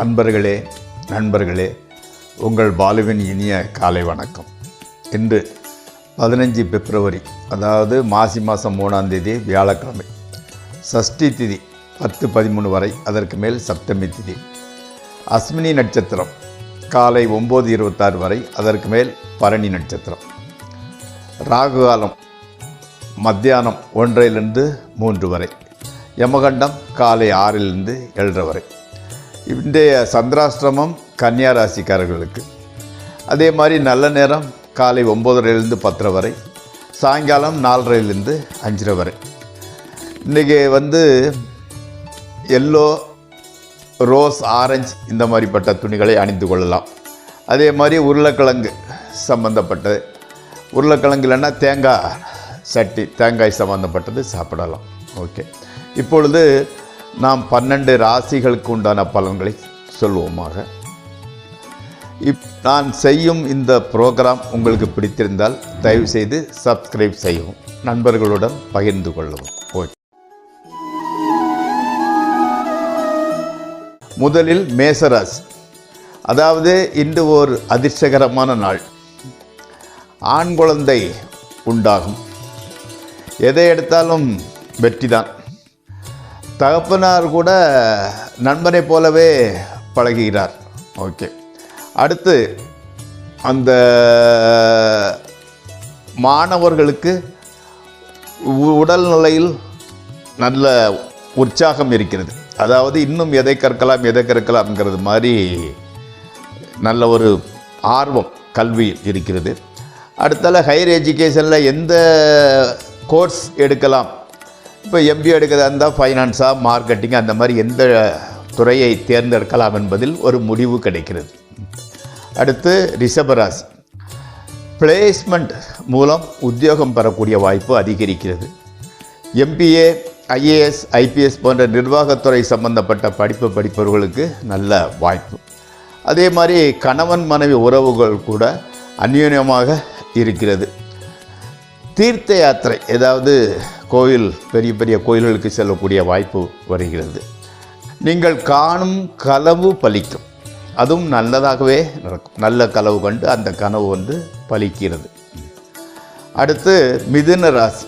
அன்பர்களே, நண்பர்களே, உங்கள் பாலுவின் இனிய காலை வணக்கம். இன்று 15 பிப்ரவரி, அதாவது மாசி மாதம் 3ஆம் தேதி வியாழக்கிழமை. சஷ்டி திதி 10-13 வரை, அதற்கு மேல் சப்தமி திதி. அஸ்வினி நட்சத்திரம் காலை 9:26 வரை, அதற்கு மேல் பரணி நட்சத்திரம். ராகு காலம் மத்தியானம் 1-3 வரை. யமகண்டம் காலை 6-7 வரை. இன்றைய சந்திராஷ்டிரமம் கன்னியா ராசிக்காரர்களுக்கு. அதே மாதிரி நல்ல நேரம் காலை 9:30 வரை, சாயங்காலம் 4:30 வரை. இன்றைக்கி எல்லோ, ரோஸ், ஆரஞ்சு இந்த மாதிரிப்பட்ட துணிகளை அணிந்து கொள்ளலாம். அதே மாதிரி உருளைக்கிழங்கு சம்பந்தப்பட்டது, உருளைக்கிழங்கு இல்லைன்னா தேங்காய் சட்டி, தேங்காய் சம்பந்தப்பட்டது சாப்பிடலாம். ஓகே, இப்பொழுது நாம் 12 ராசிகளுக்கு உண்டான பலன்களை சொல்வோமாக. நான் செய்யும் இந்த ப்ரோக்ராம் உங்களுக்கு பிடித்திருந்தால் தயவுசெய்து சப்ஸ்கிரைப் செய்யவும், நண்பர்களுடன் பகிர்ந்து கொள்ளவும். ஓகே, முதலில் மேசராசி. அதாவது இன்று ஒரு அதிர்ஷ்டகரமான நாள். ஆண் குழந்தை உண்டாகும். எதை எடுத்தாலும் வெற்றிதான். தகப்பனார் கூட நண்பனை போலவே பழகுகிறார். ஓகே, அடுத்து அந்த மாணவர்களுக்கு உடல்நிலையில் நல்ல உற்சாகம் இருக்கிறது. அதாவது இன்னும் எதை கற்கலாம்ங்கிறது மாதிரி நல்ல ஒரு ஆர்வம் கல்வியில் இருக்கிறது. அடுத்தால ஹையர் எஜுகேஷனில் எந்த கோர்ஸ் எடுக்கலாம், இப்போ எம்பிஏ எடுக்கிறதா இருந்தால் ஃபைனான்ஸா, மார்க்கெட்டிங், அந்த மாதிரி எந்த துறையை தேர்ந்தெடுக்கலாம் என்பதில் ஒரு முடிவு கிடைக்கிறது. அடுத்து ரிஷபராசி. பிளேஸ்மெண்ட் மூலம் உத்தியோகம் பெறக்கூடிய வாய்ப்பு அதிகரிக்கிறது. எம்பிஏ, ஐஏஎஸ், ஐபிஎஸ் போன்ற நிர்வாகத்துறை சம்பந்தப்பட்ட படிப்பு படிப்பவர்களுக்கு நல்ல வாய்ப்பு. அதே மாதிரி கணவன் மனைவி உறவுகள் கூட அந்யோன்யமாக இருக்கிறது. தீர்த்த யாத்திரை, ஏதாவது கோயில், பெரிய பெரிய கோயில்களுக்கு செல்லக்கூடிய வாய்ப்பு வருகிறது. நீங்கள் காணும் கனவு பலிக்கும். அதுவும் நல்லதாகவே நடக்கும். நல்ல கனவு கண்டு அந்த கனவு பலிக்கிறது. அடுத்து மிதுன ராசி.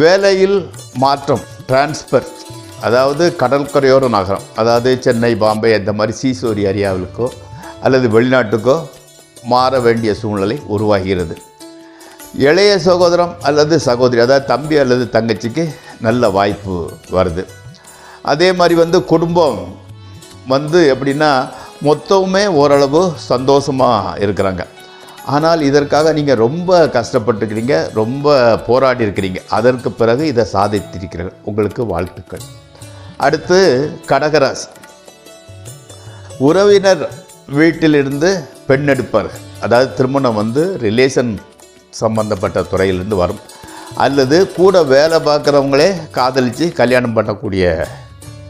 வேலையில் மாற்றம், டிரான்ஸ்ஃபர். அதாவது கடற்கரையோர நகரம், அதாவது சென்னை, பாம்பே அந்த மாதிரி சீசோரி ஏரியாவுக்கோ அல்லது வெளிநாட்டுக்கோ மாற வேண்டிய சூழ்நிலை உருவாகிறது. இளைய சகோதரம் அல்லது சகோதரி, அதாவது தம்பி அல்லது தங்கச்சிக்கு நல்ல வாய்ப்பு வருது. அதே மாதிரி குடும்பம் எப்படின்னா மொத்தமுமே ஓரளவு சந்தோஷமாக இருக்கிறாங்க. ஆனால் இதற்காக நீங்கள் ரொம்ப கஷ்டப்பட்டுருக்கிறீங்க, ரொம்ப போராடி இருக்கிறீங்க. அதற்கு பிறகு இதை சாதித்திருக்கிறீர்கள். உங்களுக்கு வாழ்த்துக்கள். அடுத்து கடகராசி. உறவினர் வீட்டிலிருந்து பெண் எடுப்பார்கள். அதாவது திருமணம் ரிலேஷன் சம்பந்தப்பட்ட துறையிலிருந்து வரும், அல்லது கூட வேலை பார்க்குறவங்களே காதலித்து கல்யாணம் பண்ணக்கூடிய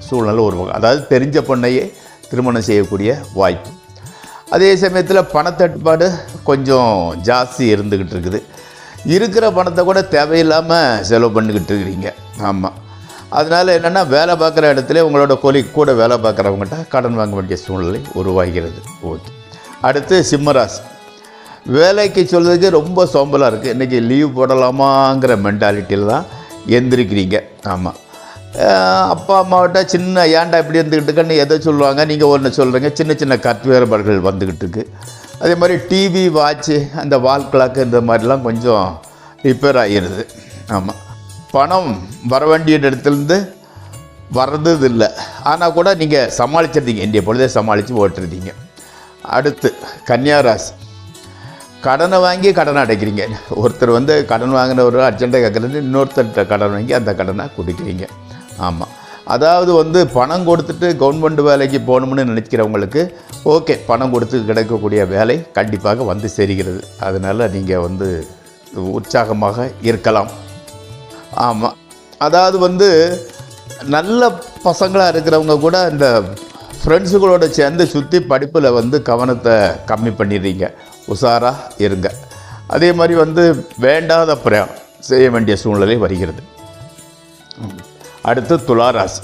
சூழ்நிலை உருவாகும். அதாவது தெரிஞ்ச பொண்ணையே திருமணம் செய்யக்கூடிய வாய்ப்பு. அதே சமயத்தில் பணத்தட்டுப்பாடு கொஞ்சம் ஜாஸ்தி இருந்துக்கிட்டு இருக்குது. இருக்கிற பணத்தை கூட தேவையில்லாமல் செலவு பண்ணிக்கிட்டு இருக்கிறீங்க. ஆமாம், அதனால் என்னென்னா வேலை பார்க்குற இடத்துல உங்களோட கூட வேலை பார்க்குறவங்ககிட்ட கடன் வாங்க வேண்டிய சூழ்நிலை உருவாகிறது. ஓகே, அடுத்து சிம்மராசி. வேலைக்கு சொல்கிறதுக்கு ரொம்ப சோம்பலாக இருக்குது. இன்றைக்கி லீவ் போடலாமாங்கிற மென்டாலிட்டியில் தான் எந்திரிக்கிறீங்க. ஆமாம், அப்பா அம்மாவிட்ட சின்ன ஏன்டா இப்படி இருந்துக்கிட்டுன்னு எதை சொல்லுவாங்க, நீங்கள் ஒன்று சொல்கிறீங்க. சின்ன சின்ன கற்று வேறுபாடுகள் வந்துக்கிட்டு இருக்குது. அதே மாதிரி டிவி, வாட்ச்சு, அந்த வால் கிளாக்கு இந்த மாதிரிலாம் கொஞ்சம் ரிப்பேர் ஆகிடுது. ஆமாம், பணம் வர வேண்டிய இடத்துலேருந்து வர்றது இல்லை. ஆனால் கூட நீங்கள் சமாளிச்சிருந்தீங்க, இன்றைய பொழுதே சமாளித்து ஓட்டுருந்தீங்க. அடுத்து கன்னியா ராசி. கடனை வாங்கி கடனை அடைக்கிறீங்க. ஒருத்தர் கடன் வாங்கினவர் அர்ஜென்ட்டாக கேட்குறது, இன்னொருத்தர்கிட்ட கடன் வாங்கி அந்த கடனை கொடுக்குறீங்க. ஆமாம், அதாவது பணம் கொடுத்துட்டு கவர்மெண்ட் வேலைக்கு போகணும்னு நினைக்கிறவங்களுக்கு ஓகே, பணம் கொடுத்து கிடைக்கக்கூடிய வேலை கண்டிப்பாக சேர்கிறது. அதனால் நீங்கள் உற்சாகமாக இருக்கலாம். ஆமாம், அதாவது நல்ல பசங்களாக இருக்கிறவங்க கூட இந்த ஃப்ரெண்ட்ஸுகளோடு சேர்ந்து சுற்றி படிப்பில் கவனத்தை கம்மி பண்ணிடுறீங்க. உஷாராக இருங்க. அதே மாதிரி வேண்டாத பிரயாணம் செய்ய வேண்டிய சூழ்நிலை வருகிறது. அடுத்து துலா ராசி.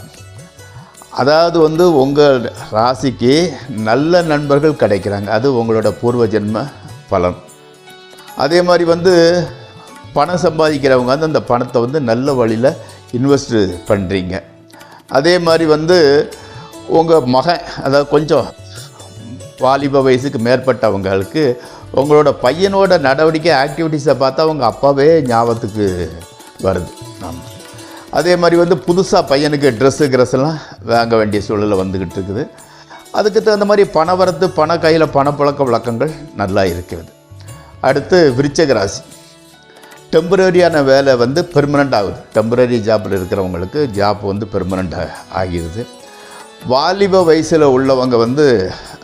அதாவது வந்து உங்கள் ராசிக்கு நல்ல நண்பர்கள் கிடைக்கிறாங்க, அது உங்களோட பூர்வ ஜென்ம பலன். அதே மாதிரி வந்து பணம் சம்பாதிக்கிறவங்க வந்து அந்த பணத்தை வந்து நல்ல வழியில் இன்வெஸ்ட் பண்ணுறீங்க. அதே மாதிரி வந்து உங்கள் மகன், அதாவது கொஞ்சம் வாலிப வயசுக்கு மேற்பட்டவங்களுக்கு உங்களோட பையனோட நடவடிக்கை ஆக்டிவிட்டீஸை பார்த்தா அவங்க அப்பாவே ஞாபகத்துக்கு வருது. ஆமாம். அதே மாதிரி வந்து புதுசாக பையனுக்கு ட்ரெஸ்ஸெல்லாம் வாங்க வேண்டிய சூழலை வந்துக்கிட்டு இருக்குது. அதுக்கு தகுந்த மாதிரி பண வரத்து, பண கையில் பணப்பழக்க வழக்கங்கள் நல்லா இருக்கிறது. அடுத்து விருச்சிக ராசி. டெம்பரரியான வேலை வந்து பெர்மனண்ட் ஆகுது. டெம்பரரி ஜாப்பில் இருக்கிறவங்களுக்கு ஜாப் வந்து பெர்மனண்ட்டாக ஆகிடுது. வாலிப வயசில் உள்ளவங்க வந்து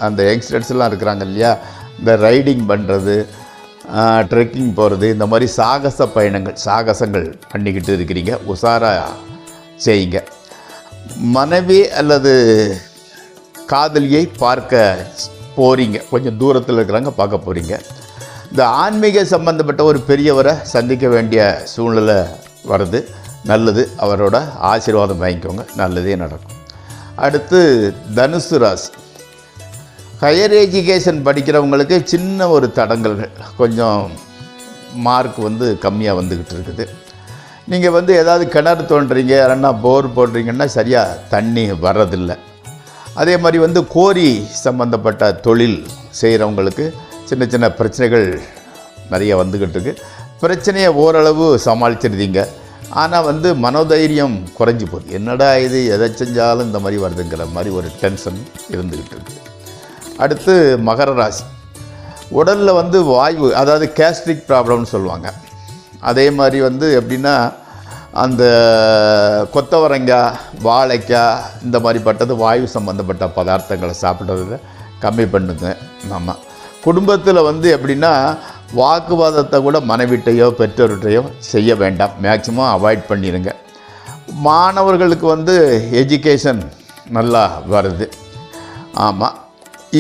அந்த யங்ஸ்டர்ஸ்லாம் இருக்கிறாங்க இல்லையா, இந்த ரைடிங் பண்ணுறது, ட்ரெக்கிங் போகிறது, இந்த மாதிரி சாகசங்கள் பண்ணிக்கிட்டு இருக்கிறீங்க. உஷாராக செய்யுங்க. மனைவி அல்லது காதலியை பார்க்க போகிறீங்க, கொஞ்சம் தூரத்தில் இருக்கிறாங்க, பார்க்க போகிறீங்க. இந்த ஆன்மீக சம்பந்தப்பட்ட ஒரு பெரியவரை சந்திக்க வேண்டிய சூழ்நிலை வருது. நல்லது, அவரோட ஆசீர்வாதம் வாங்கிக்கோங்க, நல்லதே நடக்கும். அடுத்து தனுசு ராசி. ஹையர் எஜுகேஷன் படிக்கிறவங்களுக்கு சின்ன ஒரு தடங்கல்கள், கொஞ்சம் மார்க் வந்து கம்மியாக வந்துக்கிட்டு இருக்குது. நீங்கள் வந்து ஏதாவது கிணறு தோண்டுறீங்க, இல்லைன்னா போர் போடுறீங்கன்னா சரியாக தண்ணி வர்றதில்லை. அதே மாதிரி வந்து கோரி சம்பந்தப்பட்ட தொழில் செய்கிறவங்களுக்கு சின்ன சின்ன பிரச்சனைகள் நிறைய வந்துக்கிட்டு இருக்குது. பிரச்சனையை ஓரளவு சமாளிச்சிருந்தீங்க, ஆனால் வந்து மனோதைரியம் குறைஞ்சி போகுது. என்னடா இது, எதை செஞ்சாலும் இந்த மாதிரி வருதுங்கிற மாதிரி ஒரு டென்ஷன் இருந்துக்கிட்டு இருக்குது. அடுத்து மகர ராசி. உடலில் வந்து வாய்வு, அதாவது கேஸ்ட்ரிக் ப்ராப்ளம்னு சொல்லுவாங்க. அதே மாதிரி வந்து எப்படின்னா அந்த கொத்தவரங்காய், வாழைக்காய், இந்த மாதிரி பட்டது வாயு சம்மந்தப்பட்ட பதார்த்தங்களை சாப்பிட்றத கம்மி பண்ணுங்க. நம்ம குடும்பத்தில் வந்து எப்படின்னா வாக்குவாதத்தை கூட மனைவிட்டையோ பெற்றோர்கிட்டையோ செய்ய வேண்டாம், மேக்சிமம் அவாய்ட் பண்ணிடுங்க. மாணவர்களுக்கு வந்து எஜுகேஷன் நல்லா வருது. ஆமாம்,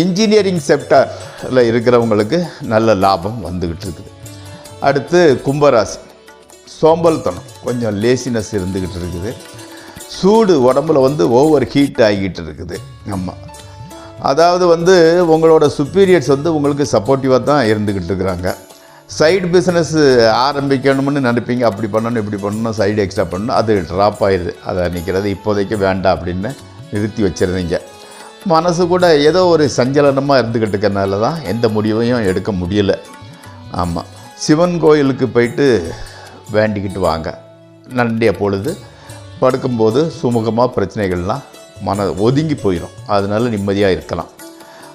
இன்ஜினியரிங் செக்டாரில் இருக்கிறவங்களுக்கு நல்ல லாபம் வந்துக்கிட்டு இருக்குது. அடுத்து கும்பராசி. சோம்பல்தனம், கொஞ்சம் லேசினஸ் இருந்துக்கிட்டு இருக்குது. சூடு உடம்புல வந்து ஓவர் ஹீட் ஆகிக்கிட்டு இருக்குது. ஆமாம், அதாவது வந்து உங்களோட சுப்பீரியர்ஸ் வந்து உங்களுக்கு சப்போர்ட்டிவாக தான் இருந்துக்கிட்டு இருக்கிறாங்க. சைடு பிஸ்னஸ் ஆரம்பிக்கணும்னு நினைப்பீங்க, அப்படி பண்ணணும் இப்படி பண்ணணும், சைடு எக்ஸ்ட்ரா பண்ணணும், அது ட்ராப் ஆயிடுது. அதை நிற்கிறது இப்போதைக்கு வேண்டாம் அப்படின்னு நிறுத்தி வச்சுருந்தீங்க. மனசு கூட ஏதோ ஒரு சஞ்சலனமாக இருந்துக்கிட்டு இருக்கிறனால தான் எந்த முடிவையும் எடுக்க முடியலை. ஆமாம், சிவன் கோயிலுக்கு போயிட்டு வேண்டிக்கிட்டு வாங்க. நன்றிய பொழுது படுக்கும்போது சுமூகமாக பிரச்சனைகள்லாம் ஒதுங்கி போயிடும், அதனால நிம்மதியாக இருக்கலாம்.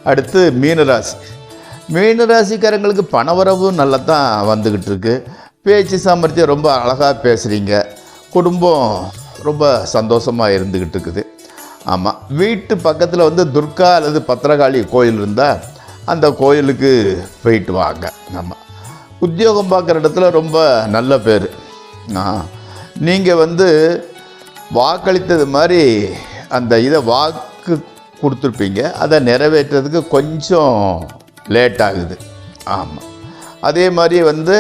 அடுத்து மீனராசி. மீனராசிக்காரங்களுக்கு பணவரவு நல்லா தான் வந்துக்கிட்டு இருக்கு. பேச்சு சாமர்த்தியம், ரொம்ப அழகாக பேசுகிறீங்க. குடும்பம் ரொம்ப சந்தோஷமாக இருந்துக்கிட்டு இருக்குது. ஆமாம், வீட்டு பக்கத்தில் வந்து துர்கா அல்லது பத்திரகாளி கோயில் இருந்தால் அந்த கோயிலுக்கு போயிட்டு வாங்க. ஆமாம், உத்தியோகம் பார்க்குற இடத்துல ரொம்ப நல்ல பேர். நீங்கள் வந்து வாக்களித்தது மாதிரி அந்த இதை வாக்கு கொடுத்துருப்பீங்க, அதை நிறைவேற்றுறதுக்கு கொஞ்சம் லேட் ஆகுது. ஆமாம், அதே மாதிரி வந்து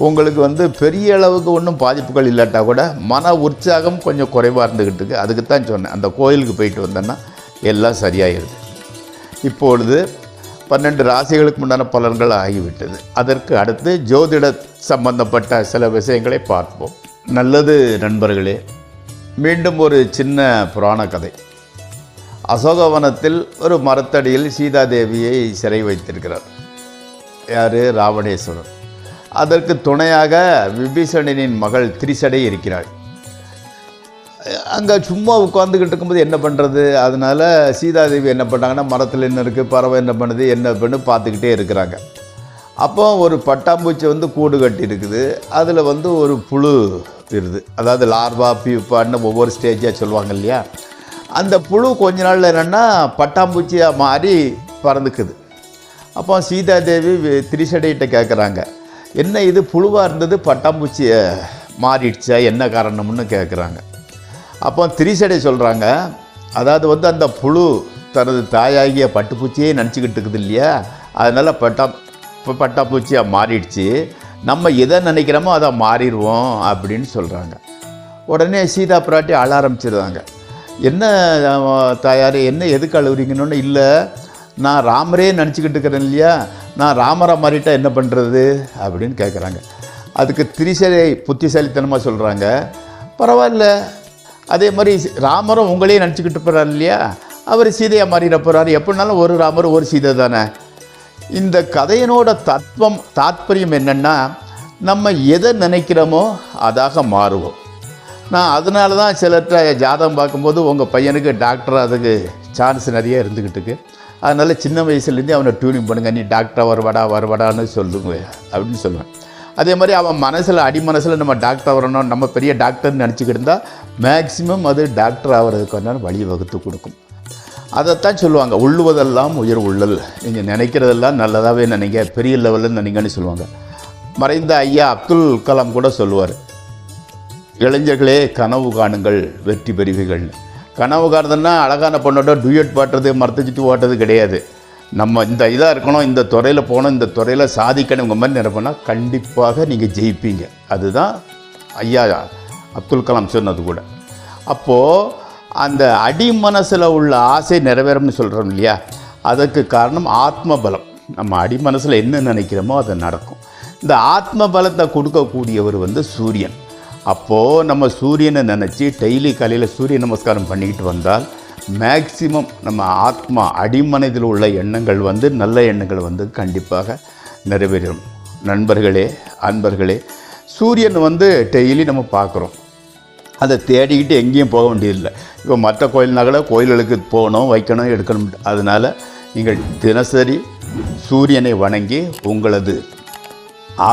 உங்களுக்கு வந்து பெரிய அளவுக்கு ஒன்றும் பாதிப்புகள் இல்லாட்டா கூட மன உற்சாகம் கொஞ்சம் குறைவாக இருந்துக்கிட்டு இருக்குது. அதுக்கு தான் சொன்னேன், அந்த கோயிலுக்கு போயிட்டு வந்தேன்னா எல்லாம் சரியாயிடுது. இப்பொழுது 12 ராசிகளுக்கு முன்னான பலன்கள் ஆகிவிட்டது. அதற்கு அடுத்து ஜோதிட சம்பந்தப்பட்ட சில விஷயங்களை பார்ப்போம். நல்லது நண்பர்களே, மீண்டும் ஒரு சின்ன புராண கதை. அசோகவனத்தில் ஒரு மரத்தடியில் சீதாதேவியை சிறை வைத்திருக்கிறார். யார்? ராவணேஸ்வரர். அதற்கு துணையாக விபீஷணனின் மகள் திரிசடை இருக்கிறாள். அங்கே சும்மா உட்காந்துக்கிட்டு இருக்கும்போது என்ன பண்ணுறது, அதனால் சீதாதேவி என்ன பண்ணாங்கன்னா, மரத்தில் என்ன இருக்குது, பறவை என்ன பண்ணுது, என்ன பண்ணு பார்த்துக்கிட்டே இருக்கிறாங்க. அப்போ ஒரு பட்டாம்பூச்சி வந்து கூடு கட்டி இருக்குது. அதில் வந்து ஒரு புழு இருக்குது, அதாவது லார்வா பியூப்பான்னு ஒவ்வொரு ஸ்டேஜாக சொல்லுவாங்க இல்லையா. அந்த புழு கொஞ்ச நாளில் என்னென்னா பட்டாம்பூச்சியாக மாறி பறந்துக்குது. அப்போ சீதாதேவி திரிசடையிட்ட கேட்குறாங்க, என்ன இது புழுவாக இருந்தது பட்டாம்பூச்சியை மாறிடுச்சா, என்ன காரணம்னு கேட்குறாங்க. அப்போ திரிசடை சொல்கிறாங்க, அதாவது வந்து அந்த புழு தனது தாயாகிய பட்டுப்பூச்சியே நினச்சிக்கிட்டு இருக்குது இல்லையா, அதனால் பட்டாம்பூச்சியாக மாறிடுச்சு, நம்ம எதை நினைக்கிறோமோ அதை மாறிடுவோம் அப்படின்னு சொல்கிறாங்க. உடனே சீதா பிராட்டி அழ ஆரம்பிச்சிடுறாங்க. என்ன தாயார் என்ன எதுக்கு அழுகுறீங்கன்னு, இல்லை நான் ராமரே நினச்சிக்கிட்டு இருக்கிறேன் இல்லையா, நான் ராமராக மாறிட்டா என்ன பண்ணுறது அப்படின்னு கேட்குறாங்க. அதுக்கு திரிசலை புத்திசாலித்தனமாக சொல்கிறாங்க, பரவாயில்ல, அதே மாதிரி ராமரும் உங்களே நினச்சிக்கிட்டு போகிறார் இல்லையா, அவர் சீதையாக மாறிட போகிறார், எப்படினாலும் ஒரு ராமர் ஒரு சீதை தானே. இந்த கதையினோட தாத்பரியம் என்னென்னா, நம்ம எதை நினைக்கிறோமோ அதாக மாறுவோம். நான் அதனால தான் சிலர்கிட்ட ஜாதகம் பார்க்கும்போது உங்கள் பையனுக்கு டாக்டர் அதுக்கு சான்ஸ் நிறைய இருந்துக்கிட்டுருக்கு, அதனால் சின்ன வயசுலேருந்தே அவனை டியூனிங் பண்ணுங்கள், நீ டாக்டராக வருவாடான்னு சொல்லுங்க அப்படின்னு சொல்லுவேன். அதே மாதிரி அவன் மனசில் அடிமனசில் நம்ம டாக்டர் வரணும், நம்ம பெரிய டாக்டர்னு நினச்சிக்கிட்டு இருந்தால் மேக்சிமம் அது டாக்டர் ஆகிறதுக்கான வழி வகுத்து கொடுக்கும். அதைத்தான் சொல்லுவாங்க, உள்ளுவதெல்லாம் உயர் உள்ளல், நீங்கள் நினைக்கிறதெல்லாம் நல்லதாகவே நினைங்க, பெரிய லெவலில் நினைங்கன்னு சொல்லுவாங்க. மறைந்த ஐயா அப்துல் கலாம் கூட சொல்லுவார், இளைஞர்களே கனவு காணுங்கள் வெற்றி பெறுவீர்கள்னு. கனவு காணுறதுன்னா அழகான பொண்ணோட டூயட் பாட்டுறது மரத்தை சுற்றி ஓட்டுறது கிடையாது. நம்ம இந்த இதாக இருக்கணும், இந்த துறையில் போகணும், இந்த துறையில் சாதிக்கணும், உங்கள் மாதிரி நினைப்போன்னா கண்டிப்பாக நீங்கள் ஜெயிப்பீங்க. அதுதான் ஐயா அப்துல் கலாம் சொன்னது கூட. அப்போது அந்த அடி மனசில் உள்ள ஆசை நிறைவேறும்னு சொல்கிறோம் இல்லையா, அதற்கு காரணம் ஆத்ம பலம். நம்ம அடி மனசில் என்ன நினைக்கிறோமோ அது நடக்கும். இந்த ஆத்ம பலத்தை கொடுக்கக்கூடியவர் சூரியன். அப்போது நம்ம சூரியனை நினச்சி டெய்லி காலையில் சூரிய நமஸ்காரம் பண்ணிக்கிட்டு வந்தால் மேக்சிமம் நம்ம ஆத்மா அடிமனதில் உள்ள எண்ணங்கள் நல்ல எண்ணங்கள் கண்டிப்பாக நிறைவேறும். நண்பர்களே, அன்பர்களே, சூரியன் டெய்லி நம்ம பார்க்குறோம், அதை தேடிக்கிட்டு எங்கேயும் போக வேண்டியதில்லை. இப்போ மற்ற கோயில்னா கூட கோயில்களுக்கு போகணும், வைக்கணும், எடுக்கணும். அதனால் நீங்கள் தினசரி சூரியனை வணங்கி உங்களது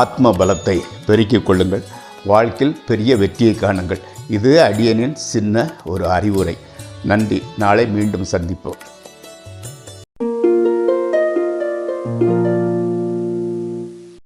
ஆத்ம பலத்தை பெருக்கிக் கொள்ளுங்கள். வாழ்க்கையில் பெரிய வெற்றியை காணுங்கள். இது அடியனின் சின்ன ஒரு அறிவுரை. நன்றி. நாளை மீண்டும் சந்திப்போம்.